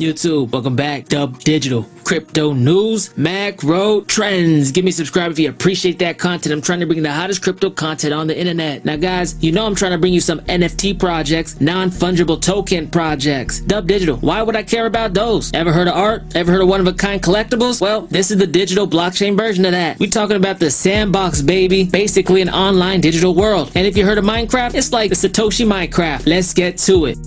YouTube, welcome back. Dub Digital crypto news, macro trends. Give me a subscribe if you appreciate that content. I'm trying to bring the hottest crypto content on the internet. Now guys, you know I'm trying to bring you some NFT projects, non-fungible token projects. Dub Digital, why would I care about those? Ever heard of art? Ever heard of one-of-a-kind collectibles? Well, this is the digital blockchain version of that. We're talking about the Sandbox, baby. Basically an online digital world. And if you heard of Minecraft, it's like the Satoshi Minecraft. Let's get to it.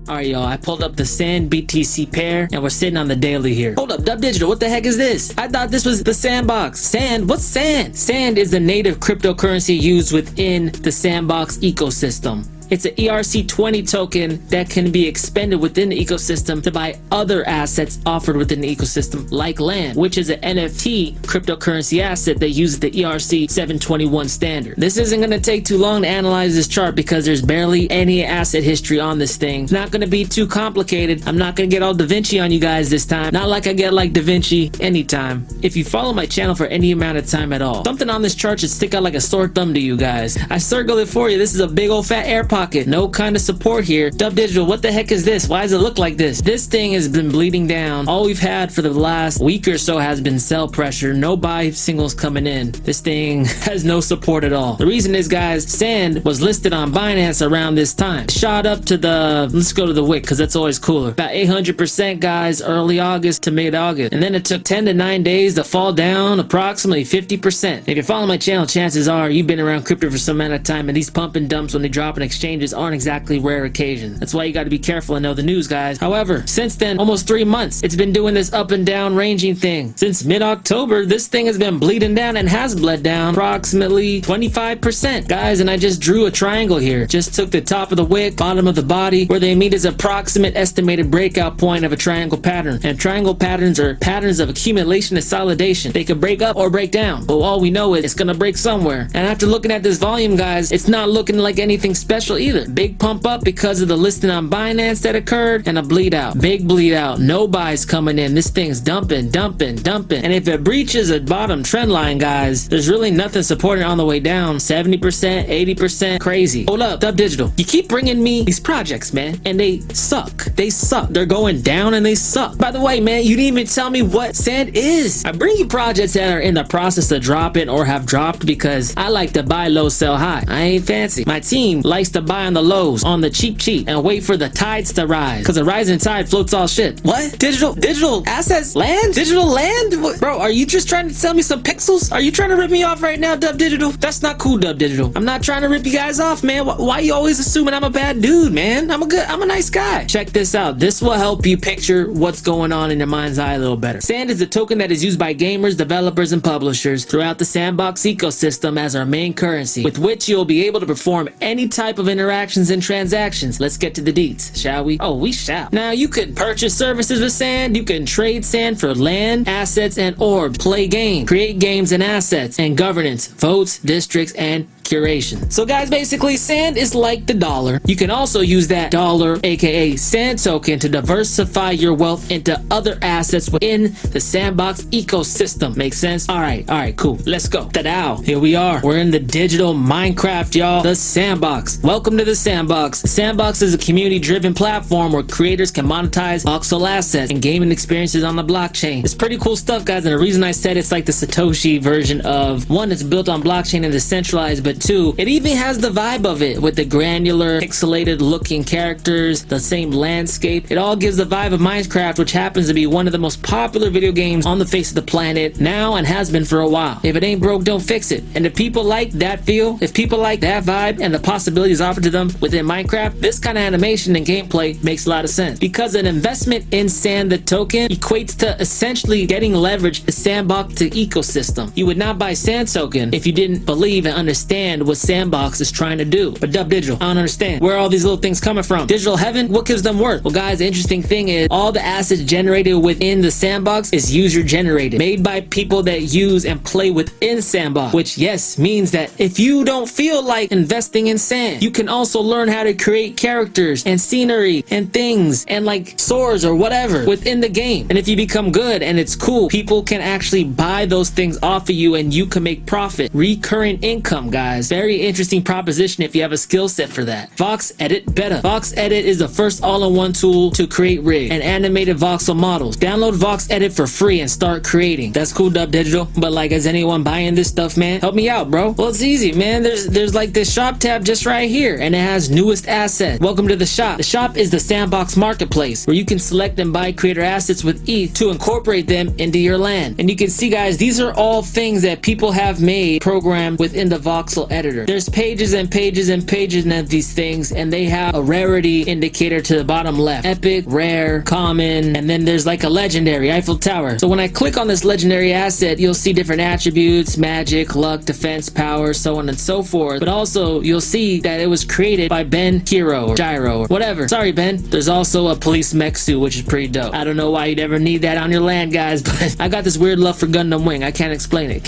Alright y'all, I pulled up the Sand BTC pair and we're sitting on the daily here. Hold up, Dub Digital, what the heck is this? I thought this was the Sandbox. Sand? What's Sand? Sand is the native cryptocurrency used within the Sandbox ecosystem. It's an ERC20 token that can be expended within the ecosystem to buy other assets offered within the ecosystem, like land, which is an NFT cryptocurrency asset that uses the ERC 721 standard. This isn't going to take too long to analyze this chart because there's barely any asset history on this thing. It's not going to be too complicated. I'm not going to get all Da Vinci on you guys this time. Not like I get like Da Vinci anytime. If you follow my channel for any amount of time at all, something on this chart should stick out like a sore thumb to you guys. I circle it for you. This is a big old fat air pocket. No kind of support here. Dub Digital, what the heck is this? Why does it look like this? This thing has been bleeding down. All we've had for the last week or so has been sell pressure. No buy signals coming in. This thing has no support at all. The reason is, guys, Sand was listed on Binance around this time. It shot up to the, let's go to the wick because that's always cooler. About 800%, guys, early August to mid-August. And then it took 10 to 9 days to fall down approximately 50%. If you're following my channel, chances are you've been around crypto for some amount of time, and these pump and dumps when they drop in exchanges aren't exactly rare occasions. That's why you got to be careful and know the news, guys. However, since then, almost 3 months, it's been doing this up and down ranging thing. Since mid-October, this thing has been bleeding down and has bled down approximately 25%, guys. And I just drew a triangle here. Just took the top of the wick, bottom of the body. Where they meet is approximate estimated breakout point of a triangle pattern. And triangle patterns are patterns of accumulation and consolidation. They could break up or break down, but all we know is it's gonna break somewhere. And after looking at this volume, guys, it's not looking like anything special either. Big pump up because of the listing on Binance that occurred, and a bleed out. Big bleed out. No buys coming in. This thing's dumping. And if it breaches a bottom trend line, guys, there's really nothing supporting on the way down. 70%, 80%, crazy. Hold up, Dub Digital. You keep bringing me these projects, man, and they suck. They suck. They're going down and they suck. By the way, man, you didn't even tell me what Sand is. I bring you projects that are in the process of dropping or have dropped because I like to buy low, sell high. I ain't fancy. My team likes to buy on the lows, on the cheap, and wait for the tides to rise, because a rising tide floats all shit. What? Digital assets? Land? Digital land? What? Bro, are you just trying to sell me some pixels? Are you trying to rip me off right now, Dub Digital? That's not cool, Dub Digital. I'm not trying to rip you guys off, man. Why you always assuming I'm a bad dude, man? I'm a nice guy. Check this out. This will help you picture what's going on in your mind's eye a little better. Sand is a token that is used by gamers, developers, and publishers throughout the Sandbox ecosystem as our main currency, with which you'll be able to perform any type of interactions and transactions. Let's get to the deets, shall we? Oh, we shall. Now, you can purchase services with Sand. You can trade Sand for land, assets, and orb. Play games, create games and assets, and governance, votes, districts, and curation. So guys, basically Sand is like the dollar. You can also use that dollar, aka Sand token, to diversify your wealth into other assets within the Sandbox ecosystem. Makes sense? Alright, cool. Let's go. Ta-da! Here we are. We're in the digital Minecraft, y'all. The Sandbox. Welcome to the Sandbox. Sandbox is a community-driven platform where creators can monetize voxel assets and gaming experiences on the blockchain. It's pretty cool stuff, guys, and the reason I said it's like the Satoshi version of, one, it's built on blockchain and decentralized, but two, it even has the vibe of it with the granular, pixelated looking characters, the same landscape. It all gives the vibe of Minecraft, which happens to be one of the most popular video games on the face of the planet now and has been for a while. If it ain't broke, don't fix it. And if people like that feel, if people like that vibe and the possibilities offered to them within Minecraft, this kind of animation and gameplay makes a lot of sense. Because an investment in Sand, the token, equates to essentially getting leverage to Sandbox to ecosystem. You would not buy Sand token if you didn't believe and understand what Sandbox is trying to do. But Dub Digital, I don't understand. Where are all these little things coming from? Digital heaven? What gives them worth? Well, guys, the interesting thing is all the assets generated within the Sandbox is user generated, made by people that use and play within Sandbox, which, yes, means that if you don't feel like investing in Sand, you can also learn how to create characters and scenery and things and like swords or whatever within the game. And if you become good and it's cool, people can actually buy those things off of you and you can make profit. Recurring income, guys. guys. Very interesting proposition if you have a skill set for that. Vox Edit Beta. Vox Edit is the first all-in-one tool to create rig and animated voxel models. Download Vox Edit for free and start creating. That's cool, Dub Digital. But like, is anyone buying this stuff, man? Help me out, bro. Well, it's easy, man. There's like this shop tab just right here, and it has newest assets. Welcome to the shop. The shop is the Sandbox marketplace where you can select and buy creator assets with ETH to incorporate them into your land. And you can see, guys, these are all things that people have made programmed within the voxel editor. There's pages and pages and pages of these things, and they have a rarity indicator to the bottom left: epic, rare, common, and then there's like a legendary, Eiffel Tower. So when I click on this legendary asset, you'll see different attributes: magic, luck, defense, power, so on and so forth. But also you'll see that it was created by Ben Hero or Gyro or whatever. Sorry, Ben. There's also a police mech suit, which is pretty dope. I don't know why you'd ever need that on your land, guys, but I got this weird love for Gundam Wing. I can't explain it.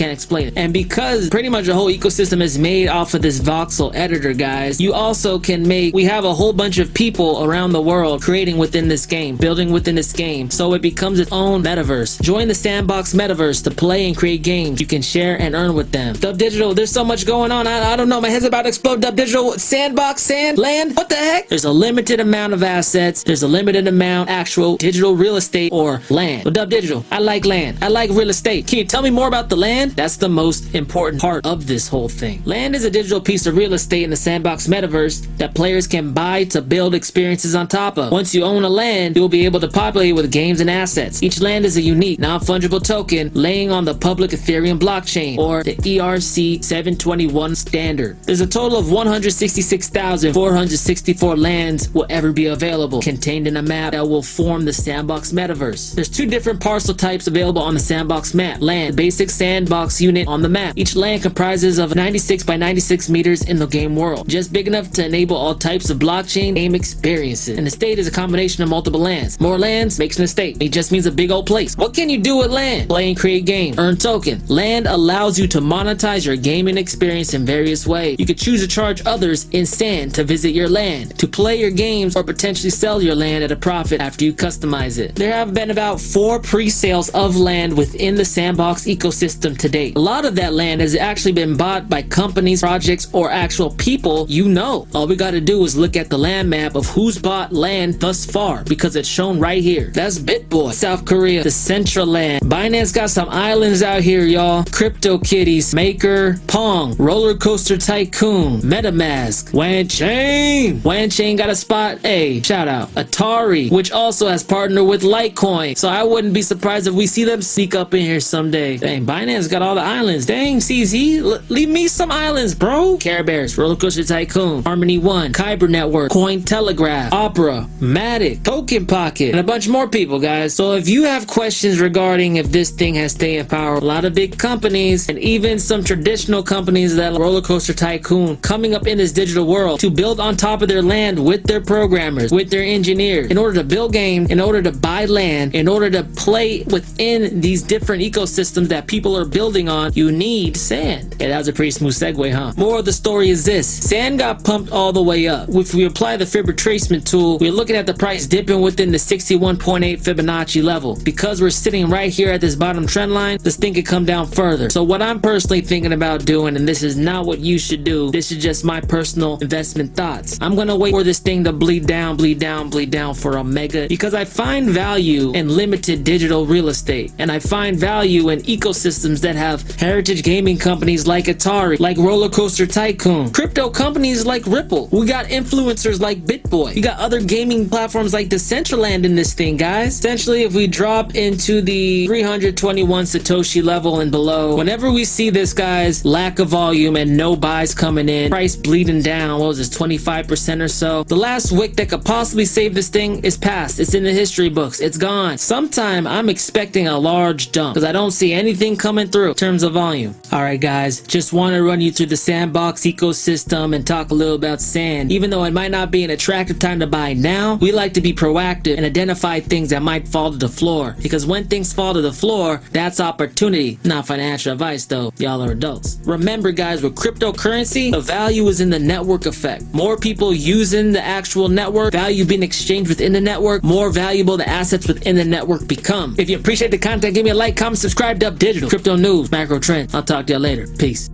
And because pretty much the whole ecosystem is made off of this voxel editor, guys, you also can make, we have a whole bunch of people around the world creating within this game, building within this game, so it becomes its own metaverse. Join the Sandbox metaverse to play and create games you can share and earn with them. Dub Digital, there's so much going on. I don't know. My head's about to explode. Dub Digital, Sandbox, Sand, Land, what the heck? There's a limited amount of assets. There's a limited amount actual digital real estate or land. Well, Dub Digital, I like land. I like real estate. Can you tell me more about the land? That's the most important part of this whole thing. Land is a digital piece of real estate in the Sandbox metaverse that players can buy to build experiences on top of. Once you own a land, you'll be able to populate it with games and assets. Each land is a unique, non-fungible token laying on the public Ethereum blockchain, or the ERC 721 standard. There's a total of 166,464 lands will ever be available, contained in a map that will form the Sandbox metaverse. There's two different parcel types available on the Sandbox map. Land, basic sandbox unit on the map. Each land comprises of 96 by 96 meters in the game world, just big enough to enable all types of blockchain game experiences. And the state is a combination of multiple lands. More lands makes an estate. It just means a big old place. What can you do with land? Play and create games. Earn token. Land allows you to monetize your gaming experience in various ways. You could choose to charge others in sand to visit your land, to play your games, or potentially sell your land at a profit after you customize it. There have been about 4 pre-sales of land within the Sandbox ecosystem to date. A lot of that land has actually been bought by companies, projects, or actual people you know. All we gotta do is look at the land map of who's bought land thus far, because it's shown right here. That's BitBoy, South Korea, the Central Land. Binance got some islands out here, y'all. CryptoKitties, Maker, Pong, Roller Coaster Tycoon, MetaMask, Wanchain got a spot. Hey, shout out. Atari, which also has partnered with Litecoin, so I wouldn't be surprised if we see them sneak up in here someday. Dang, Binance got all the islands. Dang, CZ, leave me some islands, bro. Care Bears, Roller Coaster Tycoon, Harmony One, Kyber Network, Cointelegraph, Opera, Matic, Token Pocket, and a bunch more people, guys. So if you have questions regarding if this thing has staying power, a lot of big companies and even some traditional companies that like Roller Coaster Tycoon coming up in this digital world to build on top of their land with their programmers, with their engineers, in order to build games, in order to buy land, in order to play within these different ecosystems that people are building on, you need sand. Yeah, that was a pretty smooth segue, huh? More of the story is this: sand got pumped all the way up. If we apply the Fib retracement tool, we're looking at the price dipping within the 61.8 Fibonacci level. Because we're sitting right here at this bottom trend line, this thing could come down further. So what I'm personally thinking about doing, and this is not what you should do, this is just my personal investment thoughts, I'm gonna wait for this thing to bleed down for a mega, because I find value in limited digital real estate, and I find value in ecosystems that have heritage gaming companies like Atari, like Roller Coaster Tycoon, crypto companies like Ripple. We got influencers like BitBoy. You got other gaming platforms like Decentraland in this thing, guys. Essentially, if we drop into the 321 Satoshi level and below, whenever we see this, guys, lack of volume and no buys coming in, price bleeding down, what was this, 25% or so, the last wick that could possibly save this thing is past. It's in the history books. It's gone. Sometime I'm expecting a large dump because I don't see anything coming through in terms of volume. Alright, guys, just want to run you through the Sandbox ecosystem and talk a little about sand. Even though it might not be an attractive time to buy now, we like to be proactive and identify things that might fall to the floor, because when things fall to the floor, that's opportunity. Not financial advice though, y'all are adults. Remember, guys, with cryptocurrency, the value is in the network effect. More people using the actual network, value being exchanged within the network, more valuable the assets within the network become. If you appreciate the content, give me a like, comment, subscribe. Dub Digital, crypto news, macro trend. I'll talk to you later. Peace.